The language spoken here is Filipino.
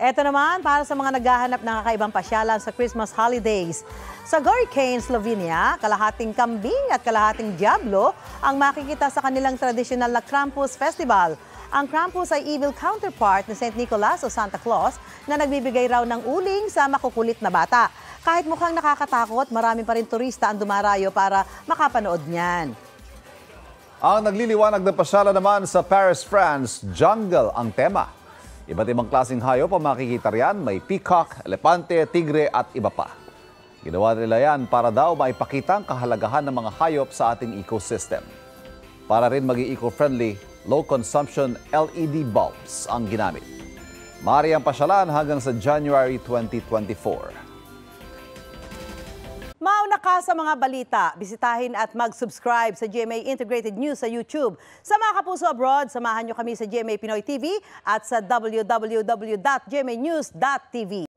Ito naman para sa mga naghahanap ng kakaibang pasyalan sa Christmas holidays. Sa Goricane, Slovenia, kalahating kambing at kalahating diablo ang makikita sa kanilang tradisyonal na Krampus Festival. Ang Krampus ay evil counterpart ni St. Nicholas o Santa Claus na nagbibigay raw ng uling sa makukulit na bata. Kahit mukhang nakakatakot, marami pa rin turista ang dumarayo para makapanood niyan. Ang nagliliwanag na pasyalan naman sa Paris, France, jungle ang tema. Iba't ibang klaseng hayop ang makikita riyan, may peacock, elepante, tigre at iba pa. Ginawa nila yan para daw maipakita ang kahalagahan ng mga hayop sa ating ecosystem. Para rin maging eco-friendly, low-consumption LED bulbs ang ginamit. Maaari ang pasyalan hanggang sa January 2024. Mauna ka sa mga balita, bisitahin at mag-subscribe sa GMA Integrated News sa YouTube. Sa mga kapuso abroad, samahan nyo kami sa GMA Pinoy TV at sa www.gmanews.tv.